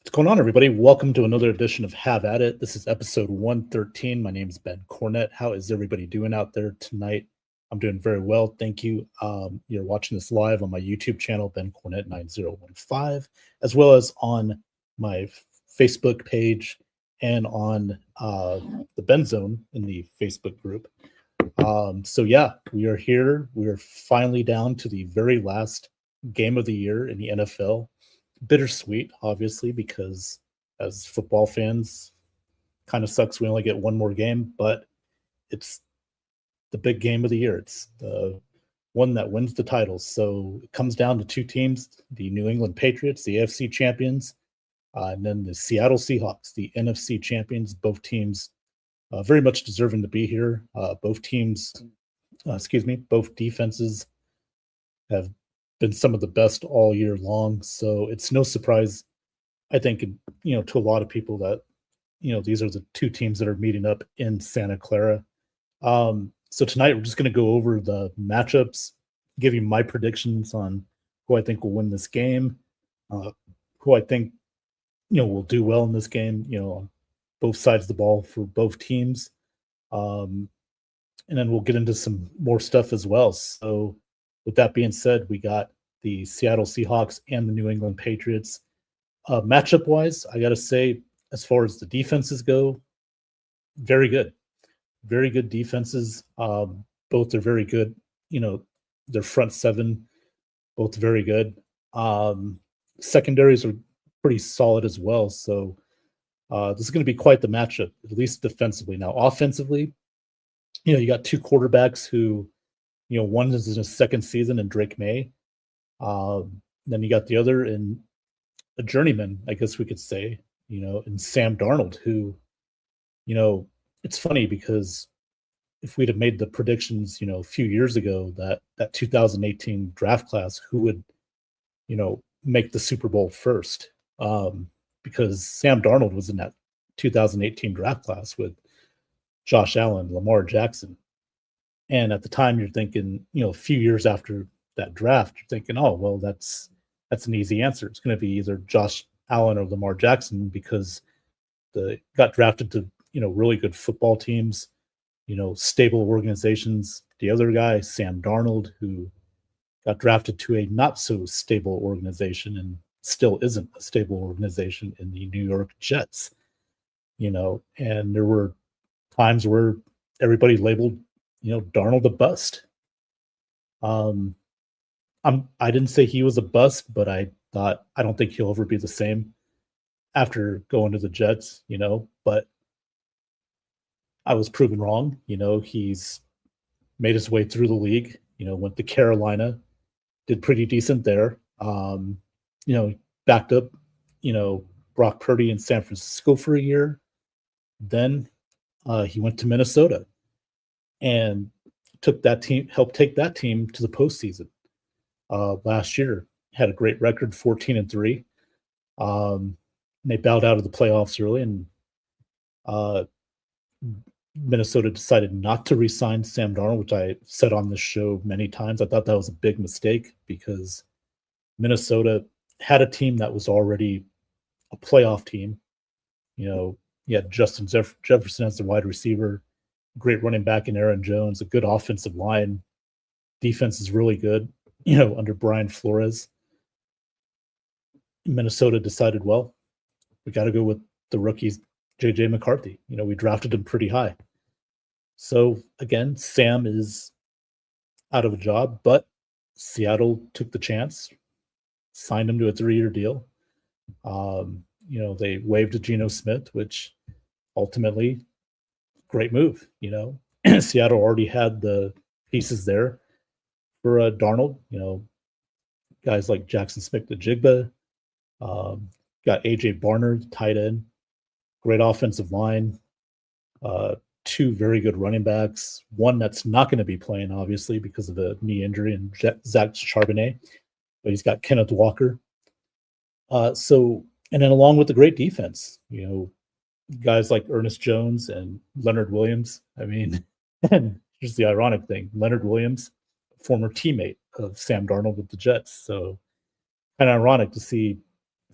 What's going on, everybody? Welcome to another edition of Have At It. This is episode 113. My name is Ben Cornett. How is everybody doing out there tonight? I'm doing very well. Thank you. You're watching this live on my YouTube channel, Ben Cornett 9015, as well as on my Facebook page and on the Ben Zone in the Facebook group. We are here. We are finally down to the very last game of the year in the NFL. Bittersweet, obviously, because as football fans, kind of sucks we only get one more game, but it's the big game of the year. It's the one that wins the titles. So it comes down to two teams, the New England Patriots, the AFC champions, and then the Seattle Seahawks, the NFC champions. Both teams very much deserving to be here. Both defenses have been some of the best all year long. So it's no surprise, I think, to a lot of people that, these are the two teams that are meeting up in Santa Clara. So tonight we're just going to go over the matchups, give you my predictions on who I think will win this game, who I think, will do well in this game, on both sides of the ball for both teams. And then we'll get into some more stuff as well. So with that being said, we got the Seattle Seahawks and the New England Patriots. Matchup-wise, I got to say, as far as the defenses go, very good. Very good defenses. Both are very good. Their front seven, both very good. Secondaries are pretty solid as well. So this is going to be quite the matchup, at least defensively. Now, offensively, you got two quarterbacks who, one is in his second season in Drake May. Then you got the other in a journeyman, I guess we could say, in Sam Darnold, who, it's funny because if we'd have made the predictions, a few years ago that 2018 draft class, who would, make the Super Bowl first? Because Sam Darnold was in that 2018 draft class with Josh Allen, Lamar Jackson. And at the time you're thinking, a few years after that draft, you're thinking, oh, well, that's an easy answer. It's going to be either Josh Allen or Lamar Jackson because they got drafted to, really good football teams, stable organizations. The other guy, Sam Darnold, who got drafted to a not so stable organization and still isn't a stable organization in the New York Jets, and there were times where everybody labeled, Darnold a bust. I didn't say he was a bust, but I thought I don't think he'll ever be the same after going to the Jets, but I was proven wrong. He's made his way through the league, went to Carolina, did pretty decent there. Backed up, Brock Purdy in San Francisco for a year. Then he went to Minnesota and helped take that team to the postseason. Last year had a great record, 14-3. They bowed out of the playoffs early, and Minnesota decided not to re-sign Sam Darnold, which I said on this show many times. I thought that was a big mistake because Minnesota had a team that was already a playoff team. You had Justin Jefferson as the wide receiver, great running back in Aaron Jones, a good offensive line. Defense is really good, under Brian Flores. Minnesota decided, well, we got to go with the rookies, J.J. McCarthy. We drafted him pretty high. So, again, Sam is out of a job, but Seattle took the chance, signed him to a 3-year deal. They waived Geno Smith, which ultimately, great move. Seattle already had the pieces there for Darnold. Guys like Jackson Smith-Njigba, got AJ Barner, tight end, great offensive line, two very good running backs, one that's not going to be playing, obviously, because of a knee injury, and Zach Charbonnet, but he's got Kenneth Walker. And then along with the great defense, guys like Ernest Jones and Leonard Williams. I mean, and here's the ironic thing. Leonard Williams, former teammate of Sam Darnold with the Jets. So kind of ironic to see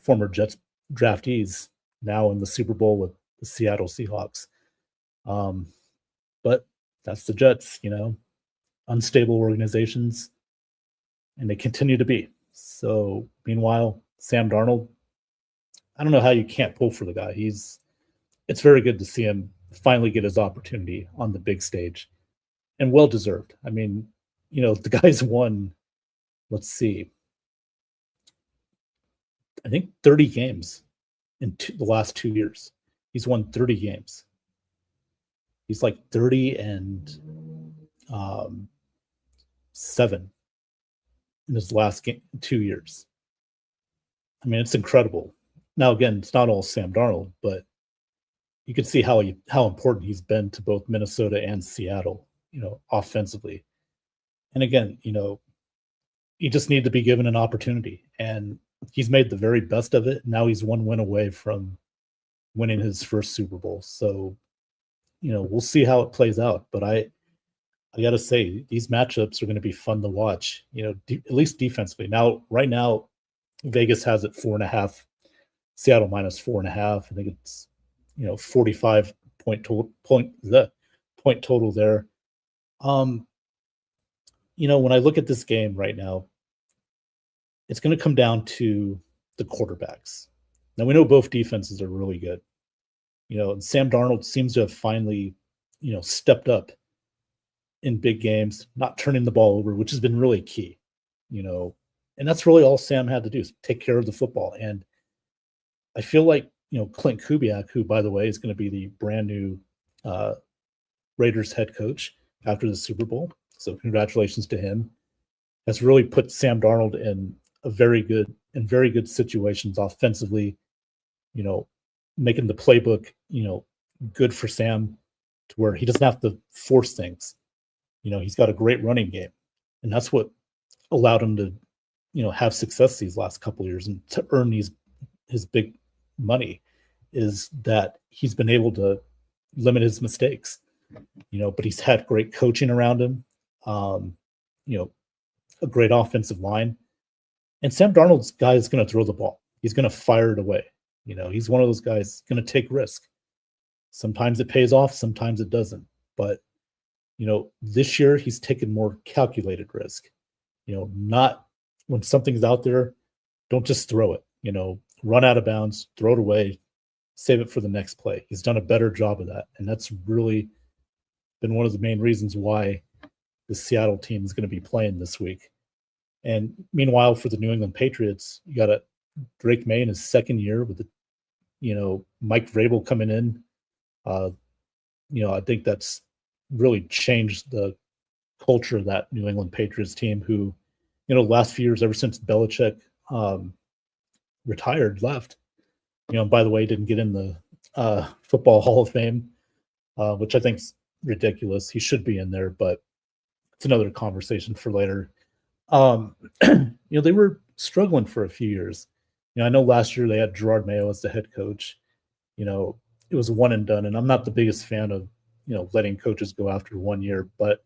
former Jets draftees now in the Super Bowl with the Seattle Seahawks. But that's the Jets, unstable organizations, and they continue to be. So, meanwhile, Sam Darnold, I don't know how you can't pull for the guy. It's very good to see him finally get his opportunity on the big stage, and well deserved. I mean, the guy's won, let's see, I think 30 games in the last 2 years. He's won 30 games. He's like 30 and 7 in his last 2 years. I mean, it's incredible. Now, again, it's not all Sam Darnold, but you can see how important he's been to both Minnesota and Seattle, offensively. And again, he just needed to be given an opportunity, and he's made the very best of it. Now he's one win away from winning his first Super Bowl. So, we'll see how it plays out. But I got to say, these matchups are going to be fun to watch, at least defensively. Now, right now, Vegas has it 4.5, Seattle minus 4.5. I think it's, 45 point total there. When I look at this game right now, it's going to come down to the quarterbacks. Now, we know both defenses are really good. And Sam Darnold seems to have finally, stepped up in big games, not turning the ball over, which has been really key, and that's really all Sam had to do is take care of the football. And I feel like, Clint Kubiak, who, by the way, is going to be the brand new Raiders head coach after the Super Bowl, so congratulations to him, has really put Sam Darnold in very good situations offensively, making the playbook, good for Sam to where he doesn't have to force things. He's got a great running game, and that's what allowed him to, have success these last couple of years and to earn his big money, is that he's been able to limit his mistakes, but he's had great coaching around him, a great offensive line. And Sam Darnold's guy is going to throw the ball. He's going to fire it away. He's one of those guys going to take risk. Sometimes it pays off, sometimes it doesn't. But, this year he's taken more calculated risk. Not when something's out there, don't just throw it. Run out of bounds, throw it away, save it for the next play. He's done a better job of that. And that's really been one of the main reasons why the Seattle team is going to be playing this week. And meanwhile, for the New England Patriots, you got Drake May in his second year with Mike Vrabel coming in. I think that's really changed the culture of that New England Patriots team, who, last few years, ever since Belichick left, by the way, didn't get in the Football Hall of Fame, which I think is ridiculous. He should be in there, but it's another conversation for later. They were struggling for a few years. I know last year they had Gerard Mayo as the head coach. It was one and done, and I'm not the biggest fan of, letting coaches go after 1 year, but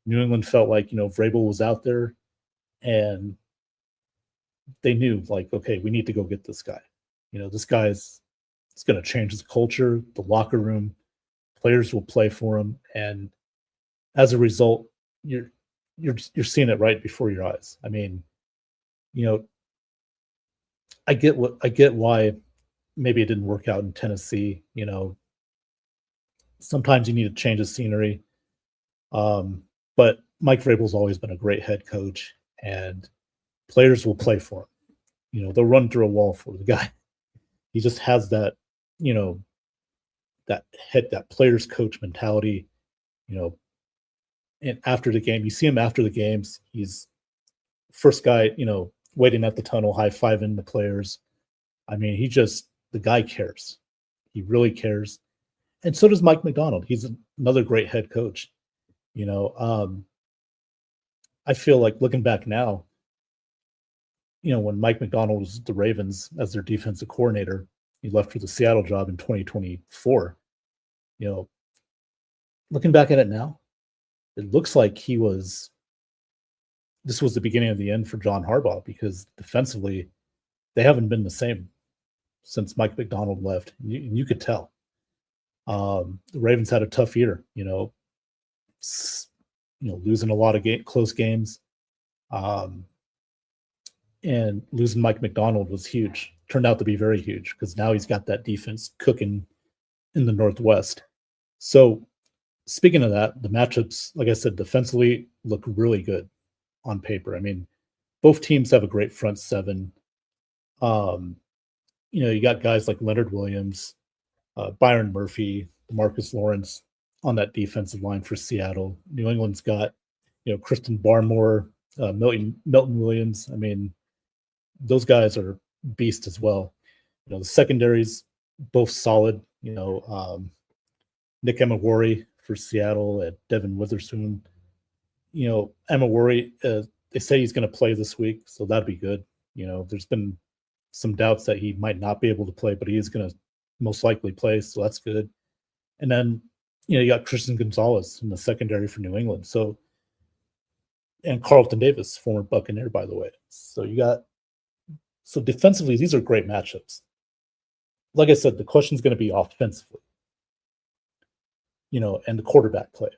New England felt like, Vrabel was out there and they knew, like, okay, we need to go get this guy. This guy's it's going to change his culture, the locker room, players will play for him, and as a result, you're seeing it right before your eyes. I mean, I get why maybe it didn't work out in Tennessee. Sometimes you need to change the scenery. But Mike Vrabel's always been a great head coach, and players will play for him. They'll run through a wall for the guy. He just has that, that players coach mentality, and after the game, you see him after the games, he's first guy, waiting at the tunnel, high-fiving the players. I mean, the guy cares. He really cares. And so does Mike Macdonald. He's another great head coach. I feel like looking back now, when Mike Macdonald was the Ravens as their defensive coordinator, he left for the Seattle job in 2024. Looking back at it now, it looks like this was the beginning of the end for John Harbaugh, because defensively, they haven't been the same. since Mike McDonald left. You could tell. The Ravens had a tough year, losing a lot of close games. And losing Mike McDonald was huge. Turned out to be very huge because now he's got that defense cooking in the Northwest. So speaking of that, the matchups, like I said, defensively look really good on paper. I mean, both teams have a great front seven. You got guys like Leonard Williams, Byron Murphy, Marcus Lawrence on that defensive line for Seattle. New England's got, Christian Barmore, Milton Williams. I mean, those guys are beasts as well. The secondaries both solid. Nick Emawari for Seattle and Devin Witherspoon. Emawari, they say he's going to play this week, so that'd be good. There's been some doubts that he might not be able to play, but he is going to most likely play, so that's good. And then, you got Christian Gonzalez in the secondary for New England. So, and Carlton Davis, former Buccaneer, by the way. So defensively, these are great matchups. Like I said, the question is going to be offensively, and the quarterback play.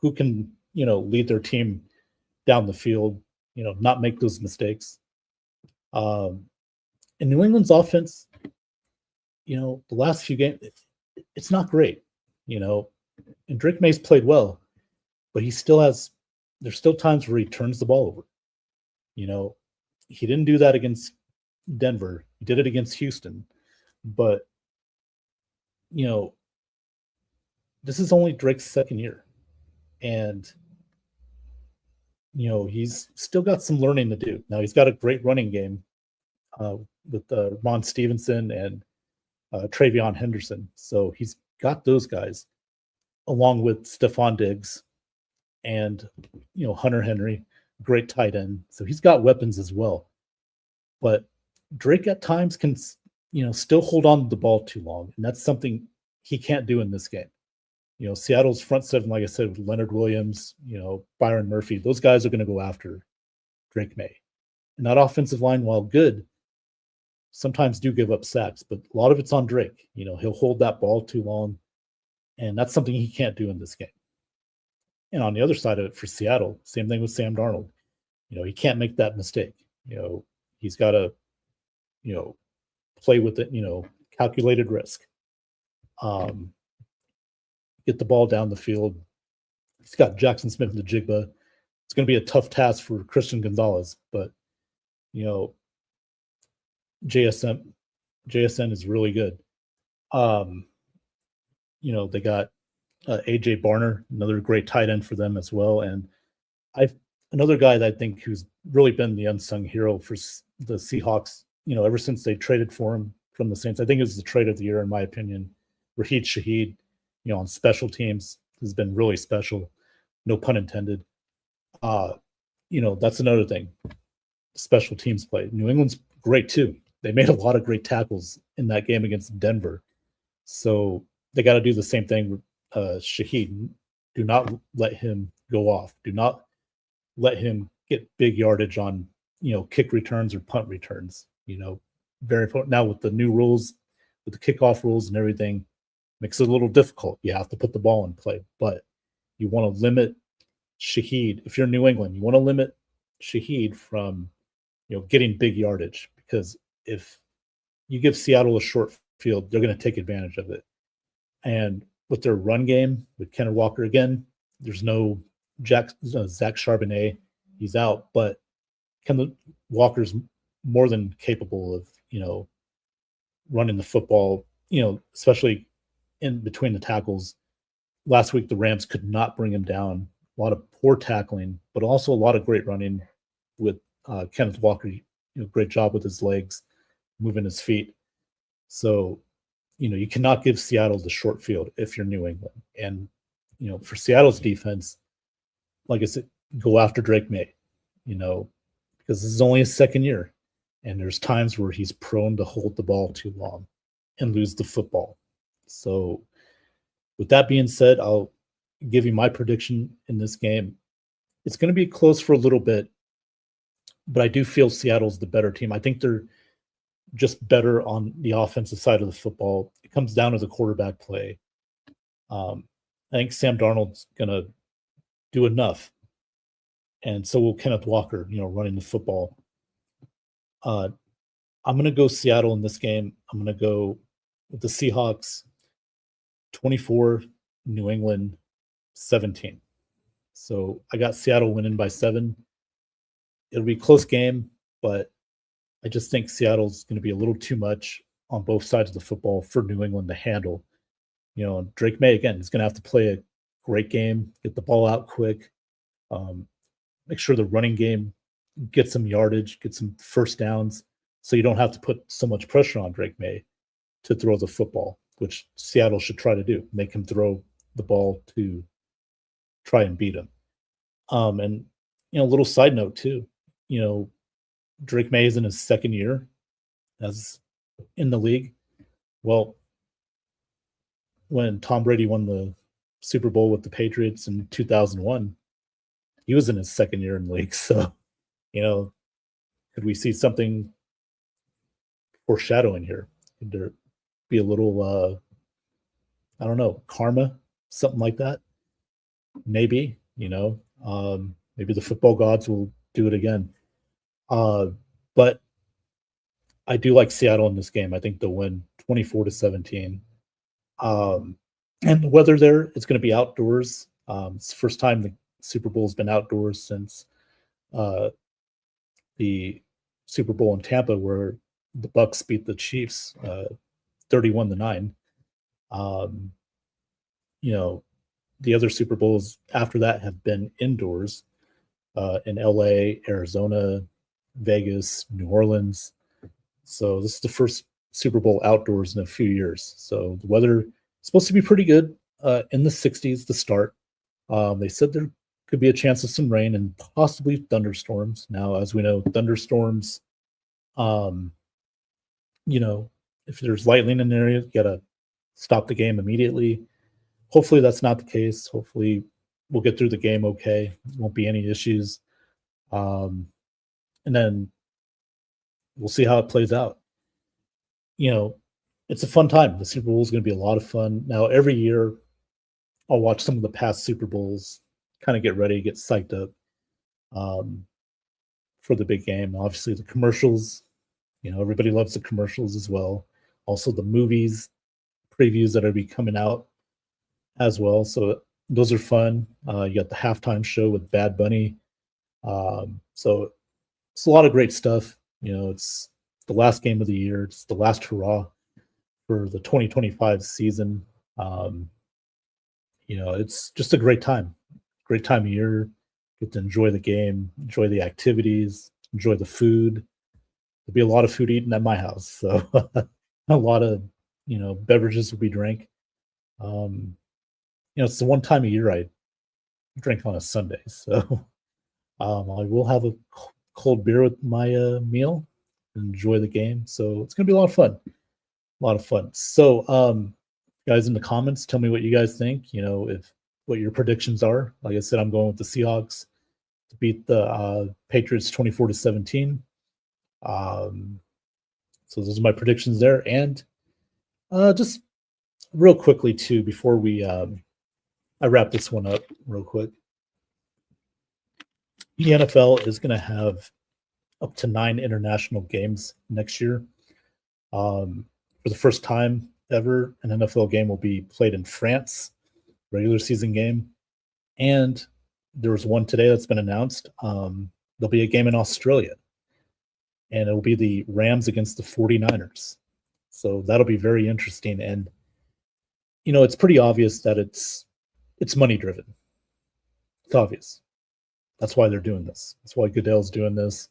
Who can, lead their team down the field, not make those mistakes. And New England's offense, the last few games, it's not great, and Drake May's played well, but there's still times where he turns the ball over. He didn't do that against Denver. He did it against Houston, but, this is only Drake's second year, and, he's still got some learning to do. Now he's got a great running game with Ron Stevenson and Travion Henderson. So he's got those guys along with Stephon Diggs and, Hunter Henry, great tight end. So he's got weapons as well. But Drake at times can, still hold on to the ball too long. And that's something he can't do in this game. Seattle's front seven, like I said, with Leonard Williams, Byron Murphy, those guys are going to go after Drake May. And that offensive line, while good, sometimes do give up sacks, but a lot of it's on Drake. He'll hold that ball too long, and that's something he can't do in this game. And on the other side of it for Seattle, same thing with Sam Darnold. He can't make that mistake. He's got to, play with it, calculated risk. Get the ball down the field. He's got Jackson Smith and the Jigba. It's going to be a tough task for Christian Gonzalez, but, JSN is really good. They got AJ Barner, another great tight end for them as well. And another guy that I think who's really been the unsung hero for the Seahawks, ever since they traded for him from the Saints. I think it was the trade of the year, in my opinion. Rashid Shaheed, on special teams has been really special. No pun intended. That's another thing. Special teams play. New England's great too. They made a lot of great tackles in that game against Denver. So they got to do the same thing with Shaheed. Do not let him go off. Do not let him get big yardage on, kick returns or punt returns. Very important. Now with the new rules, with the kickoff rules and everything, makes it a little difficult. You have to put the ball in play, but you want to limit Shaheed. If you're New England, you want to limit Shaheed from, getting big yardage, because if you give Seattle a short field, they're going to take advantage of it. And with their run game, with Kenneth Walker again, there's no Zach Charbonnet. He's out, but Kenneth Walker's more than capable of, running the football, especially in between the tackles. Last week, the Rams could not bring him down. A lot of poor tackling, but also a lot of great running with Kenneth Walker. Great job with his legs, moving his feet. So, you cannot give Seattle the short field if you're New England. And, for Seattle's defense, like I said, go after Drake May, because this is only his second year. And there's times where he's prone to hold the ball too long and lose the football. So with that being said, I'll give you my prediction in this game. It's going to be close for a little bit, but I do feel Seattle's the better team. I think they're just better on the offensive side of the football. It comes down to the quarterback play. I think Sam Darnold's going to do enough, and so will Kenneth Walker, running the football. I'm going to go Seattle in this game. I'm going to go with the Seahawks 24, New England 17. So I got Seattle winning by 7. It'll be a close game, but I just think Seattle's going to be a little too much on both sides of the football for New England to handle. Drake May, again, is going to have to play a great game, get the ball out quick, make sure the running game gets some yardage, get some first downs, so you don't have to put so much pressure on Drake May to throw the football, which Seattle should try to do, make him throw the ball to try and beat him. And, a little side note too, Drake May is in his second year as in the league. Well, when Tom Brady won the Super Bowl with the Patriots in 2001, he was in his second year in the league. So, could we see something foreshadowing here? Could there be a little, I don't know, karma, something like that? Maybe, maybe the football gods will do it again. But I do like Seattle in this game. I think they'll win 24-17. And the weather there, it's going to be outdoors. It's the first time the Super Bowl has been outdoors since the Super Bowl in Tampa, where the Bucks beat the Chiefs 31-9. The other Super Bowls after that have been indoors in LA, Arizona, Vegas, New Orleans. So this is the first Super Bowl outdoors in a few years. So the weather is supposed to be pretty good in the 60s to start. They said there could be a chance of some rain and possibly thunderstorms. Now, as we know, thunderstorms, if there's lightning in the area, you got to stop the game immediately. Hopefully that's not the case. Hopefully we'll get through the game okay. Won't be any issues. And then we'll see how it plays out. It's a fun time. The Super Bowl is going to be a lot of fun. Now, every year I'll watch some of the past Super Bowls, kind of get ready, get psyched up for the big game. Obviously, the commercials, everybody loves the commercials as well. Also, the movies, previews that are be coming out as well. So those are fun. You got the halftime show with Bad Bunny. So it's a lot of great stuff. It's the last game of the year. It's the last hurrah for the 2025 season. It's just a great time of year. Get to enjoy the game, enjoy the activities, enjoy the food. There'll be a lot of food eaten at my house. So a lot of, beverages will be drank. It's the one time a year I drink on a Sunday. So I will have a cold beer with my meal, enjoy the game. So it's going to be a lot of fun. So guys in the comments, tell me what you guys think, what your predictions are. Like I said, I'm going with the Seahawks to beat the Patriots 24-17. So those are my predictions there. And just real quickly too, before we I wrap this one up real quick. The NFL is going to have up to 9 international games next year. For the first time ever, an NFL game will be played in France, regular season game. And there was one today that's been announced. There'll be a game in Australia. And it will be the Rams against the 49ers. So that'll be very interesting. And, it's pretty obvious that it's money driven. It's obvious. That's why they're doing this. That's why Goodell's doing this.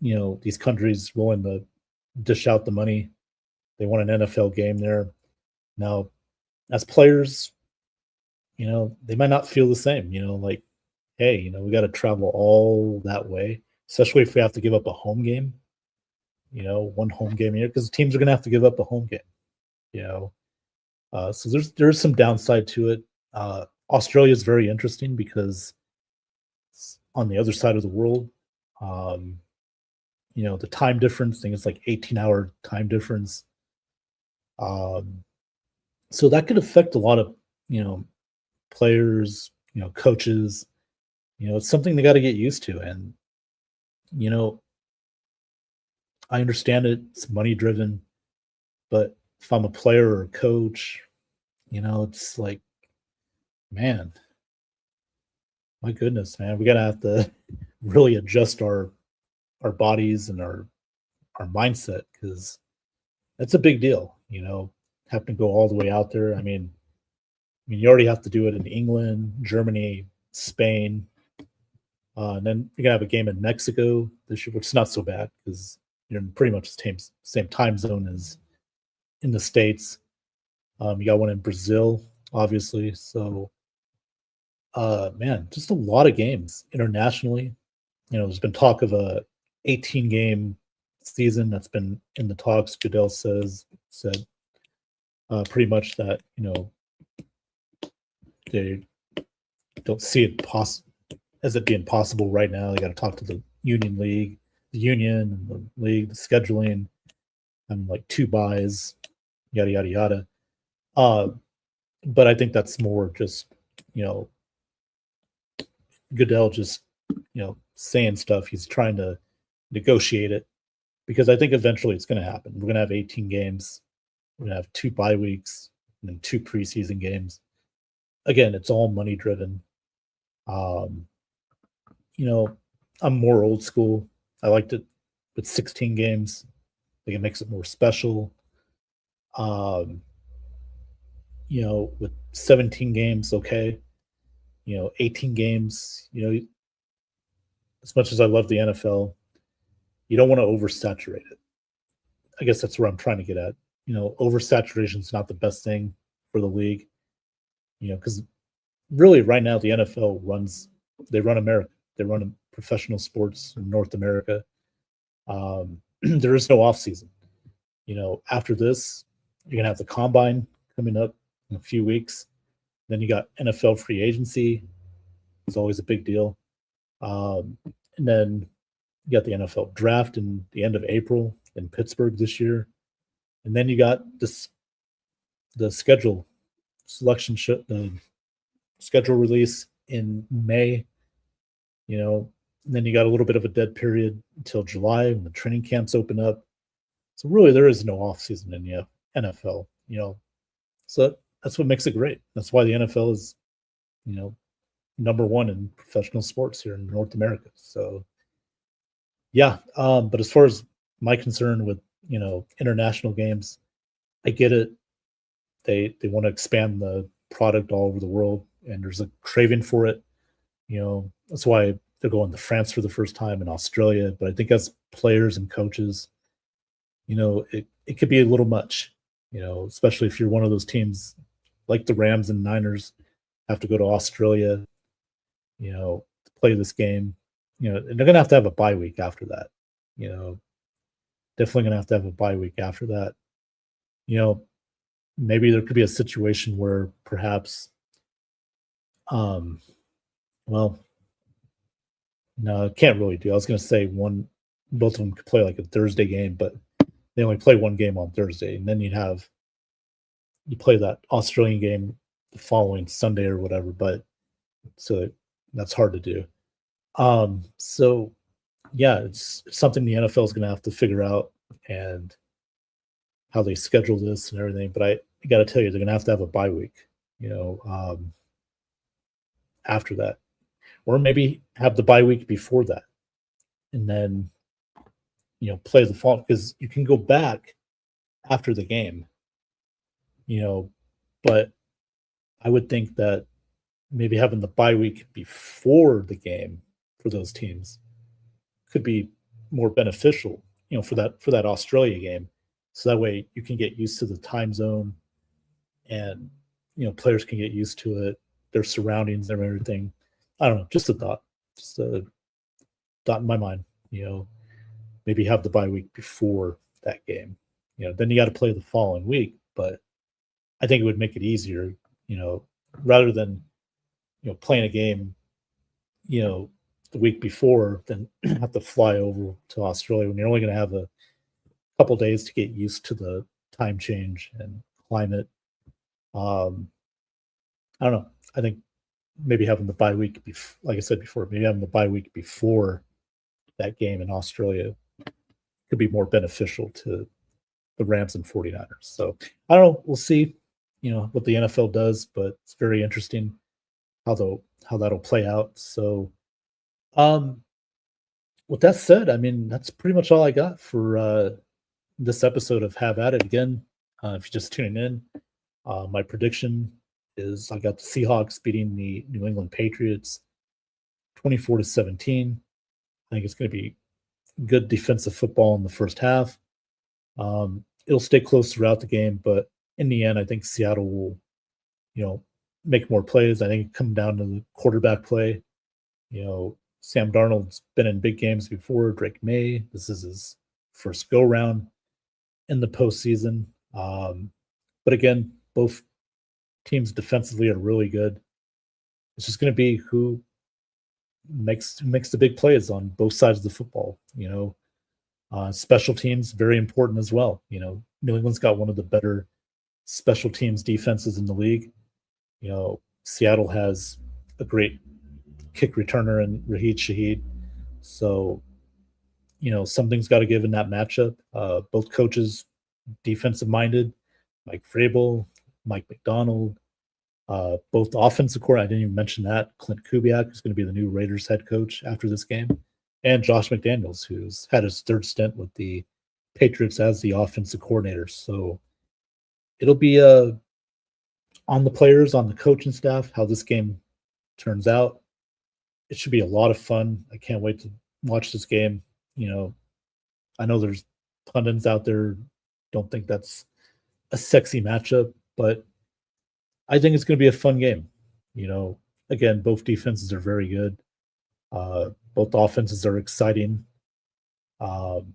These countries willing to dish out the money. They want an NFL game there. Now, as players, they might not feel the same. Like, hey, we got to travel all that way, especially if we have to give up a home game. One home game a year, because teams are going to have to give up a home game. So there's some downside to it. Australia is very interesting because it's on the other side of the world. the time difference. I think it's like 18-hour time difference. Um, so that could affect a lot of, you know, players, coaches. It's something they got to get used to. And, you know, I understand it's money driven, but if I'm a player or a coach, it's like, man, my goodness, man, we gotta have to really adjust our bodies and our mindset because that's a big deal. Having to go all the way out there. I mean, you already have to do it in England, Germany, Spain, and then you're gonna have a game in Mexico this year, which is not so bad because you're in pretty much the same time zone as in the states. You got one in Brazil, obviously. So, man, just a lot of games internationally. There's been talk of a 18 game season that's been in the talks. Goodell said pretty much that they don't see it as it being possible right now. They got to talk to the union and the league, the scheduling, and like 2 buys, yada yada yada. But I think that's more just you know Goodell just saying stuff. He's trying to negotiate it because I think eventually it's going to happen. We're going to have 18 games. We're going to have 2 bye weeks and then 2 preseason games. Again, it's all money driven. Um, you know, I'm more old school. I liked it with 16 games. I think it makes it more special. Um, with 17 games, okay. 18 games, as much as I love the NFL, you don't want to oversaturate it. I guess that's where I'm trying to get at. Oversaturation is not the best thing for the league. Because really right now the NFL they run America. They run professional sports in North America. There is no off season. After this, you're gonna have the combine coming up in a few weeks. Then you got NFL free agency. It's always a big deal. And then you got the NFL draft in the end of April in Pittsburgh this year. And then you got the the schedule release in May. And then you got a little bit of a dead period until July when the training camps open up. So really, there is no off season in the NFL. So that's what makes it great. That's why the NFL is, number one in professional sports here in North America. So, yeah. But as far as my concern with international games, I get it. They want to expand the product all over the world, and there's a craving for it. That's why they're going to France for the first time in Australia. But I think as players and coaches, it could be a little much. Especially if you're one of those teams like the Rams and Niners have to go to Australia, to play this game. And they're gonna have to have a bye week after that. Definitely gonna have to have a bye week after that. Maybe there could be a situation where perhaps, well, no, I can't really do. I was gonna say both of them could play like a Thursday game, but they only play one game on Thursday, and then you play that Australian game the following Sunday or whatever. But so that's hard to do. So yeah, it's something the NFL is going to have to figure out and how they schedule this and everything. But I got to tell you, they're going to have a bye week, after that, or maybe have the bye week before that, and then play the fall because you can go back after the game, but I would think that maybe having the bye week before the game for those teams could be more beneficial, for that Australia game. So that way you can get used to the time zone and players can get used to it, their surroundings and everything. I don't know, just a thought. Just a thought in my mind, maybe have the bye week before that game. Then you got to play the following week, but I think it would make it easier, rather than playing a game, the week before than have to fly over to Australia when you're only going to have a couple days to get used to the time change and climate. I don't know. I think maybe having the bye week, like I said before, maybe having the bye week before that game in Australia could be more beneficial to the Rams and 49ers. So I don't know. We'll see, what the NFL does, but it's very interesting how that'll play out. So, with that said, I mean, that's pretty much all I got for this episode of Have At It. Again, if you're just tuning in, my prediction is I got the Seahawks beating the New England Patriots 24-17. I think it's going to be good defensive football in the first half. It'll stay close throughout the game, but in the end, I think Seattle will, make more plays. I think it comes down to the quarterback play. Sam Darnold's been in big games before. Drake May, this is his first go round in the postseason. But again, both teams defensively are really good. It's just going to be who makes the big plays on both sides of the football. Special teams very important as well. New England's got one of the better special teams defenses in the league. Seattle has a great kick returner in Raheed Shaheed. So, something's got to give in that matchup. Both coaches, defensive minded. Mike Vrabel, Mike McDonald, both offensive core. I didn't even mention that. Clint Kubiak, who's going to be the new Raiders head coach after this game, and Josh McDaniels, who's had his third stint with the Patriots as the offensive coordinator. So it'll be on the players, on the coaching staff, how this game turns out. It should be a lot of fun. I can't wait to watch this game. I know there's pundits out there don't think that's a sexy matchup, but I think it's going to be a fun game. Again, both defenses are very good. Both offenses are exciting. Sam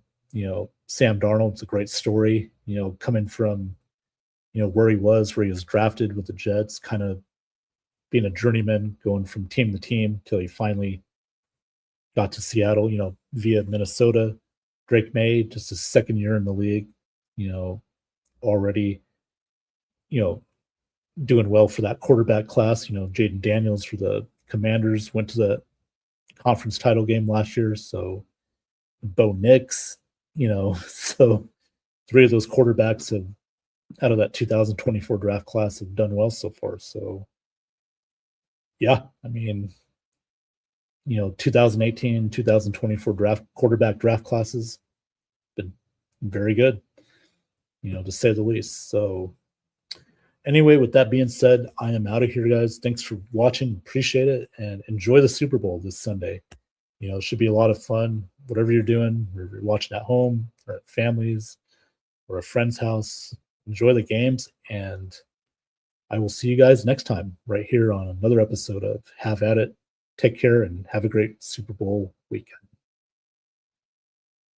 Darnold's a great story, coming from, where he was drafted with the Jets, kind of being a journeyman, going from team to team till he finally got to Seattle, via Minnesota. Drake May, just his second year in the league, already, doing well for that quarterback class. Jaden Daniels for the Commanders went to the conference title game last year. So Bo Nix, so three of those quarterbacks have, out of that 2024 draft class, have done well so far. So yeah, I mean, 2018, 2024 quarterback draft classes been very good, to say the least. So anyway, with that being said, I am out of here, guys. Thanks for watching. Appreciate it. And enjoy the Super Bowl this Sunday. It should be a lot of fun. Whatever you're doing, whether you're watching at home or at families or a friend's house, enjoy the games. And I will see you guys next time right here on another episode of Have At It. Take care and have a great Super Bowl weekend.